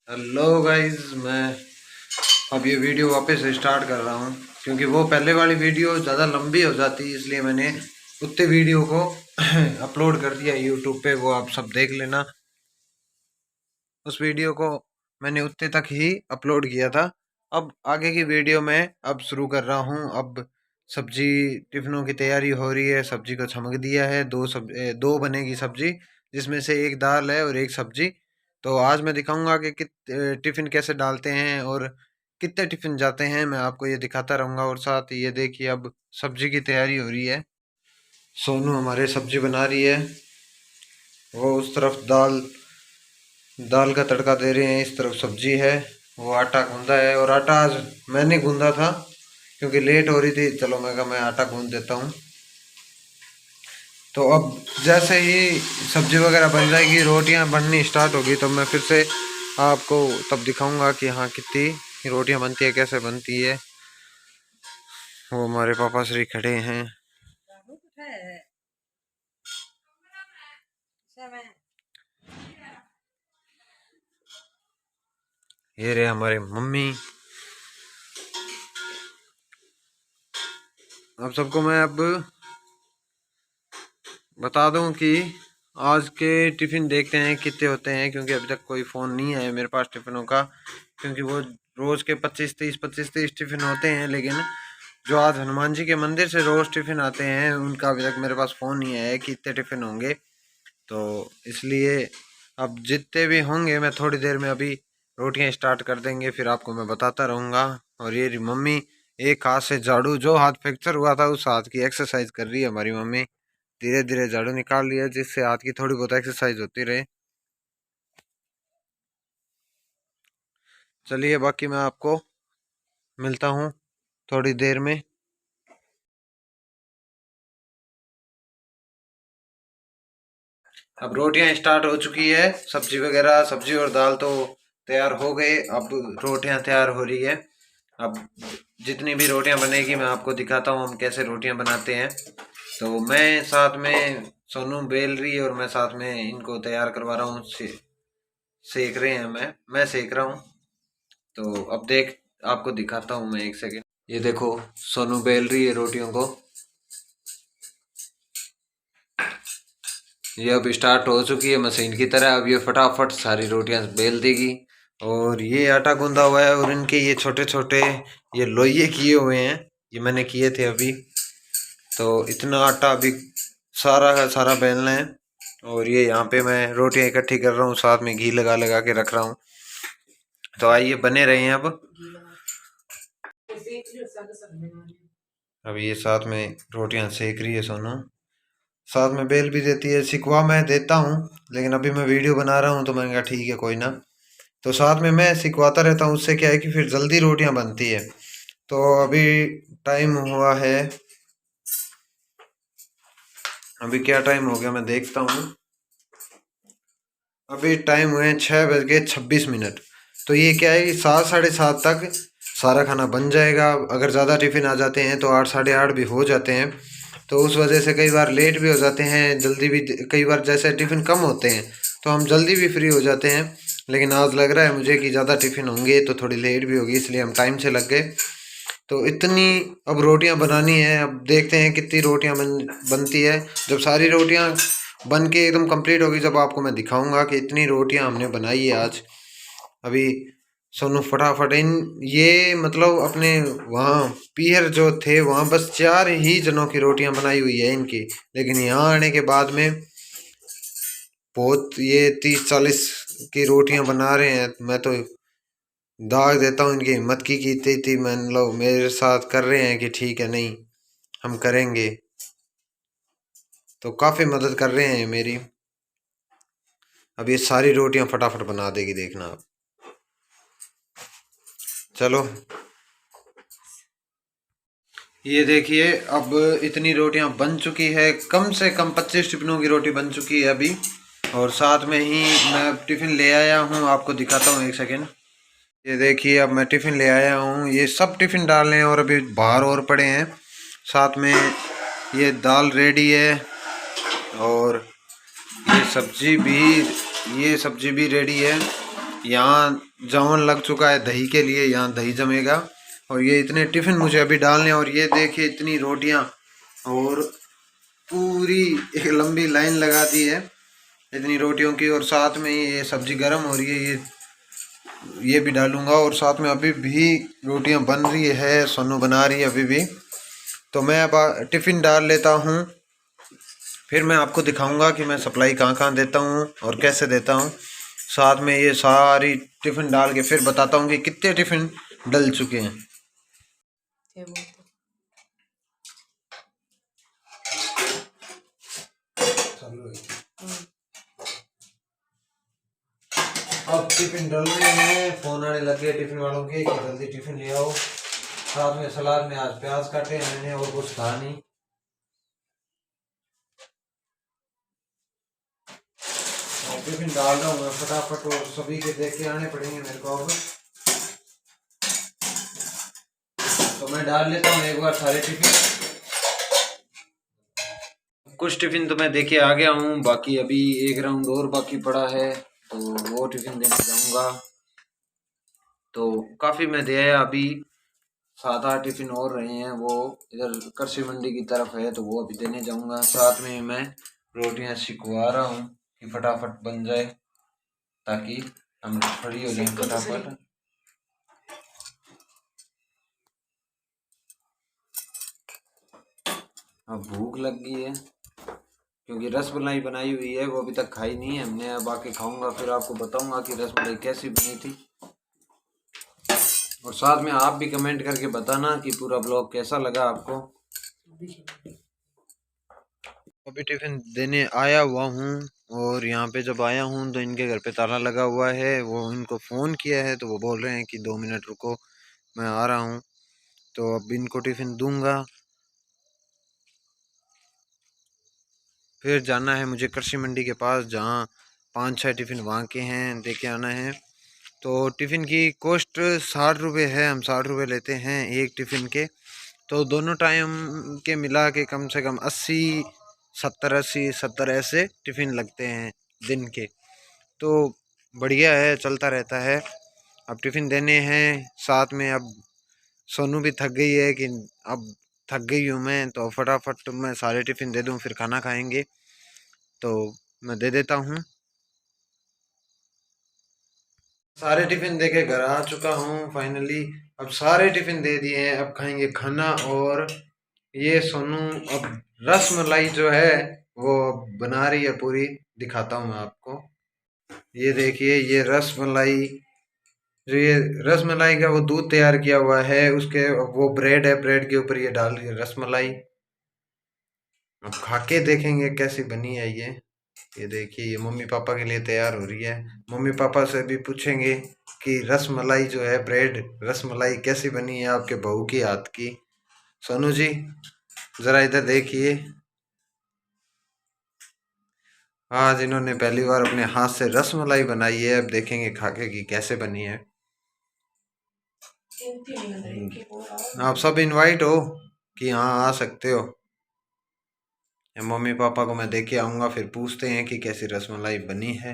Hello guys, मैं अब ये वीडियो वापस से स्टार्ट कर रहा हूँ क्योंकि वो पहले वाली वीडियो ज़्यादा लंबी हो जाती, इसलिए मैंने उतने वीडियो को अपलोड कर दिया यूट्यूब पे। वो आप सब देख लेना। उस वीडियो को मैंने उतने तक ही अपलोड किया था। अब आगे की वीडियो मैं अब शुरू कर रहा हूँ। अब सब्जी टिफिनों की तैयारी हो रही है। सब्जी को छमक दिया है। दो बनेगी सब्जी, जिसमें से एक दाल है और एक सब्जी। तो आज मैं दिखाऊंगा कि टिफिन कैसे डालते हैं और कितने टिफिन जाते हैं। मैं आपको ये दिखाता रहूंगा। और साथ ही ये देखिए, अब सब्जी की तैयारी हो रही है। सोनू हमारे सब्जी बना रही है। वो उस तरफ दाल दाल का तड़का दे रहे हैं, इस तरफ सब्जी है। वो आटा गूंदा है और आटा आज मैंने गूंदा था क्योंकि लेट हो रही थी। चलो मैं कहा मैं आटा गूंद देता हूँ। तो अब जैसे ही सब्जी वगैरह बन जाएगी, रोटियां बननी स्टार्ट होगी, तो मैं फिर से आपको तब दिखाऊंगा कि हाँ कितनी रोटियां बनती है, कैसे बनती है। वो हमारे पापा श्री खड़े हैं। ये रहे हमारे मम्मी। अब सबको मैं अब बता दूं कि आज के टिफ़िन देखते हैं कितने होते हैं, क्योंकि अभी तक कोई फ़ोन नहीं आया मेरे पास टिफ़िनों का। क्योंकि वो रोज़ के 25-30 टिफ़िन होते हैं, लेकिन जो आज हनुमान जी के मंदिर से रोज़ टिफ़िन आते हैं उनका अभी तक मेरे पास फ़ोन नहीं आया है कि इतने टिफ़िन होंगे। तो इसलिए अब जितने भी होंगे मैं थोड़ी देर में अभी रोटियां स्टार्ट कर देंगे, फिर आपको मैं बताता रहूँगा। और ये रही मम्मी, एक हाथ से झाड़ू, जो हाथ फ्रैक्चर हुआ था उस हाथ की एक्सरसाइज कर रही है हमारी मम्मी। धीरे धीरे झाड़ू निकाल लिया जिससे हाथ की थोड़ी बहुत एक्सरसाइज होती रहे। चलिए, बाकी मैं आपको मिलता हूँ थोड़ी देर में। अब रोटियां स्टार्ट हो चुकी है, सब्जी वगैरह, सब्जी और दाल तो तैयार हो गए। अब रोटियां तैयार हो रही है। अब जितनी भी रोटियां बनेगी मैं आपको दिखाता हूँ हम कैसे रोटियां बनाते हैं। तो मैं साथ में, सोनू बेल रही है और मैं साथ में इनको तैयार करवा रहा हूँ। सेक रहे हैं, मैं सेक रहा हूँ। तो अब देख, आपको दिखाता हूँ मैं, एक सेकेंड। ये देखो, सोनू बेल रही है रोटियों को। ये अब स्टार्ट हो चुकी है मशीन की तरह। अब ये फटाफट सारी रोटियां बेल देगी। और ये आटा गूंदा हुआ है और इनके ये छोटे छोटे ये लोइये किए हुए हैं। ये मैंने किए थे अभी। तो इतना आटा अभी सारा का सारा बेलना है। और ये यहाँ पे मैं रोटियां इकट्ठी कर रहा हूँ, साथ में घी लगा लगा के रख रहा हूँ। तो आइए बने रहे हैं। अब ये साथ में रोटियां सेक रही है सोनू, साथ में बेल भी देती है। सिकवा मैं देता हूँ, लेकिन अभी मैं वीडियो बना रहा हूँ तो मैंने कहा ठीक है कोई ना। तो साथ में मैं सिकवाता रहता हूँ, उससे क्या है कि फिर जल्दी रोटियां बनती है। तो अभी टाइम हुआ है, अभी क्या टाइम हो गया मैं देखता हूँ। अभी टाइम हुए हैं 6:26। तो ये क्या है कि 7, 7:30 तक सारा खाना बन जाएगा। अगर ज़्यादा टिफ़िन आ जाते हैं तो 8, 8:30 भी हो जाते हैं। तो उस वजह से कई बार लेट भी हो जाते हैं, जल्दी भी। कई बार जैसे टिफ़िन कम होते हैं तो हम जल्दी भी फ्री हो जाते हैं। लेकिन आज लग रहा है मुझे कि ज़्यादा टिफ़िन होंगे तो थोड़ी लेट भी होगी, इसलिए हम टाइम से लग गए। तो इतनी अब रोटियां बनानी है। अब देखते हैं कितनी रोटियां बनती है। जब सारी रोटियां बन के एकदम कंप्लीट होगी, जब आपको मैं दिखाऊंगा कि इतनी रोटियां हमने बनाई है आज। अभी सोनू फटाफट इन, ये मतलब अपने वहाँ पीहर जो थे वहाँ बस 4 ही जनों की रोटियां बनाई हुई है इनकी। लेकिन यहाँ आने के बाद में बहुत ये 30-40 की रोटियां बना रहे हैं। मैं तो दाग देता हूँ इनकी हिम्मत की इतनी मान लो मेरे साथ कर रहे हैं कि ठीक है, नहीं हम करेंगे। तो काफ़ी मदद कर रहे हैं मेरी। अब ये सारी रोटियां फटाफट बना देगी, देखना आप। चलो, ये देखिए, अब इतनी रोटियां बन चुकी है। कम से कम 25 टिफिनों की रोटी बन चुकी है अभी। और साथ में ही मैं टिफ़िन ले आया हूँ, आपको दिखाता हूँ, एक सेकेंड। ये देखिए, अब मैं टिफ़िन ले आया हूँ। ये सब टिफ़िन डालने और अभी बाहर और पड़े हैं। साथ में ये दाल रेडी है और ये सब्जी भी रेडी है। यहाँ जवन लग चुका है दही के लिए, यहाँ दही जमेगा। और ये इतने टिफ़िन मुझे अभी डालने, और ये देखिए इतनी रोटियाँ, और पूरी एक लंबी लाइन लगा दी है इतनी रोटियों की। और साथ में ये सब्जी गर्म हो रही है, ये भी डालूंगा। और साथ में अभी भी रोटियां बन रही है, सोनू बना रही है अभी भी। तो मैं अब टिफ़िन डाल लेता हूँ, फिर मैं आपको दिखाऊंगा कि मैं सप्लाई कहाँ कहाँ देता हूँ और कैसे देता हूँ। साथ में ये सारी टिफ़िन डाल के फिर बताता हूँ कि कितने टिफ़िन डल चुके हैं। अब टिफ़िन डल रहे हैं, फ़ोन आने लगे टिफ़िन वालों के कि जल्दी टिफ़िन ले आओ। साथ में सलाद में आज प्याज काटे हैं मैंने, और कुछ था नहीं। टिफिन डाल रहा हूँ मैं फटाफट, और सभी के देख के आने पड़ेंगे मेरे को अब। तो मैं डाल लेता हूँ एक बार सारे टिफिन। कुछ टिफिन तो मैं देके आ गया हूँ, बाकी अभी एक राउंड और बाकी पड़ा है, तो वो टिफिन देने जाऊँगा। तो काफ़ी मैं दे आया अभी, 7-8 टिफिन और रहे हैं, वो इधर कृषि मंडी की तरफ है, तो वो अभी देने जाऊँगा। साथ में मैं रोटियाँ सिकवा रहा हूँ कि फटाफट बन जाए, ताकि हम फ्री हो जाए फटाफट। अब भूख लग गई है, क्योंकि रसमलाई बनाई हुई है, वो अभी तक खाई नहीं है हमने। अब आके खाऊंगा, फिर आपको बताऊंगा कि रसमलाई कैसी बनी थी। और साथ में आप भी कमेंट करके बताना कि पूरा ब्लॉग कैसा लगा आपको। अभी टिफिन देने आया हुआ हूँ, और यहाँ पे जब आया हूँ तो इनके घर पे ताला लगा हुआ है। वो इनको फ़ोन किया है, तो वो बोल रहे हैं कि 2 मिनट रुको, मैं आ रहा हूँ। तो अब इनको टिफ़िन दूंगा, फिर जाना है मुझे कृषि मंडी के पास, जहाँ 5-6 टिफ़िन वहाँ के हैं, दे के आना है। तो टिफ़िन की कॉस्ट 60 रुपये है, हम 60 रुपये लेते हैं एक टिफ़िन के। तो दोनों टाइम के मिला के कम से कम 70 ऐसे टिफ़िन लगते हैं दिन के। तो बढ़िया है, चलता रहता है। अब टिफ़िन देने हैं, साथ में अब सोनू भी थक गई है कि अब थक गई हूँ मैं, तो फटाफट मैं सारे टिफ़िन दे दूँ, फिर खाना खाएंगे। तो मैं दे देता हूँ सारे टिफिन दे के घर आ चुका हूँ फाइनली। अब सारे टिफिन दे दिए हैं, अब खाएंगे खाना। और ये सोनू अब रस मलाई जो है वो बना रही है पूरी, दिखाता हूँ मैं आपको। ये देखिए, ये रस मलाई, जो ये रस मलाई का वो दूध तैयार किया हुआ है, उसके वो ब्रेड है, ब्रेड के ऊपर ये डाल रही है रस मलाई। अब खा के देखेंगे कैसी बनी है ये देखिए, ये मम्मी पापा के लिए तैयार हो रही है। मम्मी पापा से भी पूछेंगे कि रस मलाई जो है, ब्रेड रस मलाई कैसी बनी है आपके बहू की हाथ की। सोनू जी जरा इधर देखिए, आज इन्होंने पहली बार अपने हाथ से रस मलाई बनाई है। अब देखेंगे खा के कि कैसे बनी है। आप सब इनवाइट हो कि हाँ आ सकते हो। मम्मी पापा को मैं देख के आऊँगा, फिर पूछते हैं कि कैसी रसमलाई बनी है।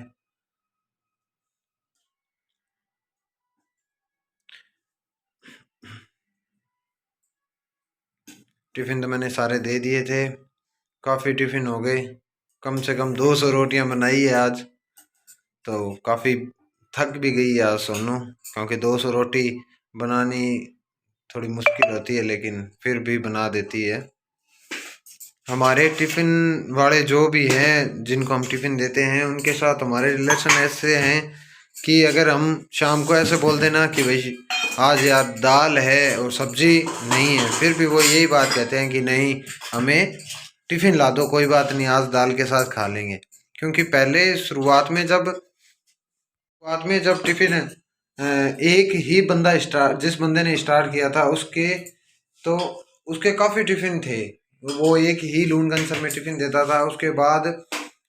टिफ़िन तो मैंने सारे दे दिए थे, काफ़ी टिफ़िन हो गए, कम से कम 200 रोटियां बनाई है आज। तो काफ़ी थक भी गई है आज सोनू, क्योंकि 200 रोटी बनानी थोड़ी मुश्किल होती है, लेकिन फिर भी बना देती है। हमारे टिफ़िन वाले जो भी हैं, जिनको हम टिफ़िन देते हैं, उनके साथ हमारे रिलेशन ऐसे हैं कि अगर हम शाम को ऐसे बोल देना कि भाई आज यार दाल है और सब्जी नहीं है, फिर भी वो यही बात कहते हैं कि नहीं, हमें टिफ़िन ला दो, कोई बात नहीं, आज दाल के साथ खा लेंगे। क्योंकि पहले शुरुआत में जब टिफ़िन एक ही बंदा स्टार्ट जिस बंदे ने स्टार्ट किया था, तो उसके काफ़ी टिफ़िन थे। वो एक ही लूनगंज में टिफ़िन देता था। उसके बाद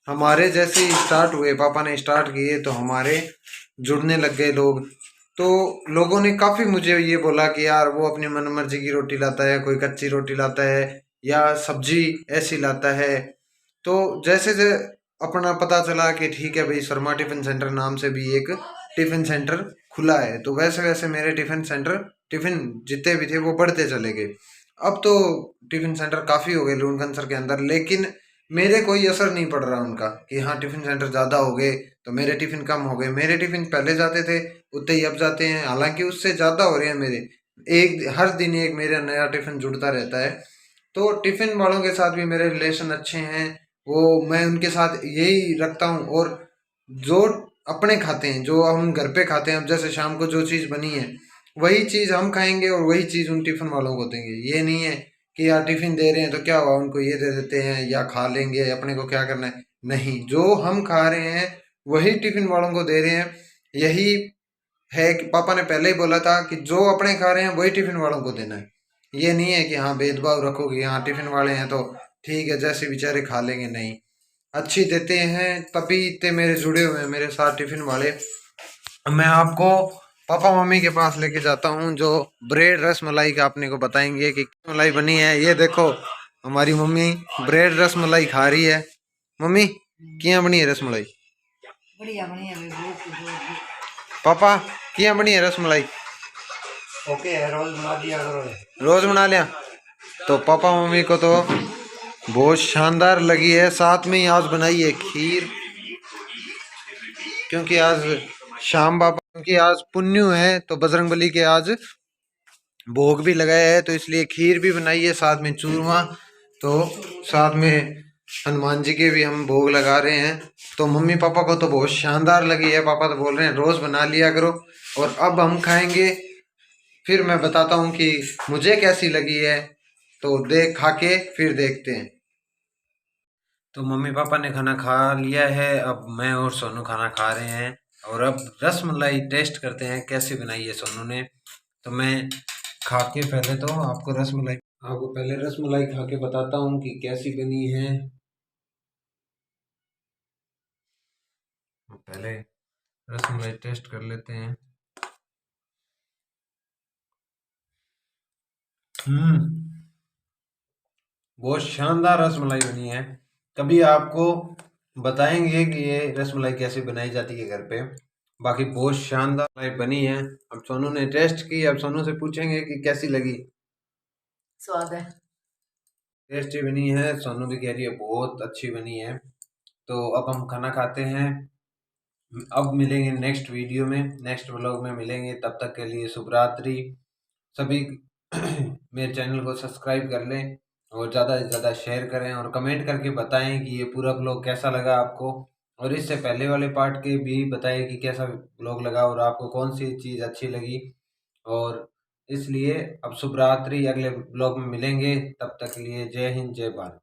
हमारे जैसे ही स्टार्ट हुए, पापा ने स्टार्ट किए, तो हमारे जुड़ने लग गए लोग। तो लोगों ने काफ़ी मुझे ये बोला कि यार वो अपनी मन मर्जी की रोटी लाता है, कोई कच्ची रोटी लाता है या सब्जी ऐसी लाता है। तो जैसे अपना पता चला कि ठीक है भाई, शर्मा टिफिन सेंटर नाम से भी एक टिफ़िन सेंटर खुला है। तो वैसे वैसे मेरे टिफ़िन जितने भी थे वो बढ़ते चले गए। अब तो टिफ़िन सेंटर काफ़ी हो गए लूनकंसर के अंदर, लेकिन मेरे कोई असर नहीं पड़ रहा उनका कि हाँ टिफ़िन सेंटर ज़्यादा हो गए तो मेरे टिफ़िन कम हो गए। मेरे टिफ़िन पहले जाते थे उतने ही अब जाते हैं, हालांकि उससे ज़्यादा हो रहे हैं मेरे। एक हर दिन एक मेरा नया टिफ़िन जुड़ता रहता है। तो टिफ़िन वालों के साथ भी मेरे रिलेशन अच्छे हैं, वो मैं उनके साथ यही रखता हूँ। और जो अपने खाते हैं, जो हम घर पे खाते हैं, अब जैसे शाम को जो चीज़ बनी है वही चीज़ हम खाएंगे और वही चीज़ उन टिफ़िन वालों को देंगे। ये नहीं है कि यार टिफ़िन दे रहे हैं तो क्या हुआ, उनको ये दे देते हैं या खा लेंगे, अपने को क्या करना है। नहीं, जो हम खा रहे हैं वही टिफ़िन वालों को दे रहे हैं। यही है कि पापा ने पहले ही बोला था कि जो अपने खा रहे हैं वही टिफ़िन वालों को देना है। ये नहीं है कि हाँ भेदभाव रखोगे, हाँ टिफ़िन वाले हैं तो ठीक है जैसे बेचारे खा लेंगे, नहीं, अच्छी देते हैं। तभी इतने मेरे जुड़े हुए हैं मेरे साथ टिफ़िन वाले। मैं आपको पापा मम्मी के पास लेके जाता हूँ, जो ब्रेड रस मलाई का अपने को बताएंगे कि क्या मलाई बनी है। ये देखो हमारी मम्मी ब्रेड रस मलाई खा रही है। मम्मी क्या बनी है रस मलाई? बढ़िया बनी है पापा, क्या बनी है रस मलाई? ओके है, रोज बना दिया करो। रोज बना लिया तो पापा मम्मी को तो बहुत शानदार लगी है। साथ में ही आज बनाई है खीर, क्योंकि आज शाम बाबा, क्योंकि आज पुन्नू है तो बजरंगबली के आज भोग भी लगाया है, तो इसलिए खीर भी बनाई है, साथ में चूरमा, तो साथ में हनुमान जी के भी हम भोग लगा रहे हैं। तो मम्मी पापा को तो बहुत शानदार लगी है, पापा तो बोल रहे हैं रोज बना लिया करो। और अब हम खाएंगे, फिर मैं बताता हूँ कि मुझे कैसी लगी है, तो देख खा के फिर देखते हैं। तो मम्मी पापा ने खाना खा लिया है, अब मैं और सोनू खाना खा रहे हैं। और अब रस मलाई टेस्ट करते हैं कैसी बनाई है सोनू ने। तो मैं खा के पहले तो आपको पहले रस मलाई खा के बताता हूँ कि कैसी बनी है। पहले रस मलाई टेस्ट कर लेते हैं। बहुत शानदार रसमलाई बनी है। कभी आपको बताएंगे कि ये रसमलाई कैसे बनाई जाती है घर पे। बाकी बहुत शानदार मलाई बनी है। अब सोनू ने टेस्ट की, अब सोनू से पूछेंगे कि कैसी लगी। स्वाद है, टेस्टी बनी है, सोनू भी कह रही है बहुत अच्छी बनी है। तो अब हम खाना खाते हैं। अब मिलेंगे नेक्स्ट वीडियो में, नेक्स्ट व्लॉग में मिलेंगे। तब तक के लिए शुभ रात्रि। सभी मेरे चैनल को सब्सक्राइब कर लें और ज़्यादा से ज़्यादा शेयर करें और कमेंट करके बताएं कि ये पूरा ब्लॉग कैसा लगा आपको। और इससे पहले वाले पार्ट के भी बताएं कि कैसा ब्लॉग लगा और आपको कौन सी चीज़ अच्छी लगी। और इसलिए अब शुभ रात्रि, अगले ब्लॉग में मिलेंगे। तब तक के लिए जय हिंद जय भारत।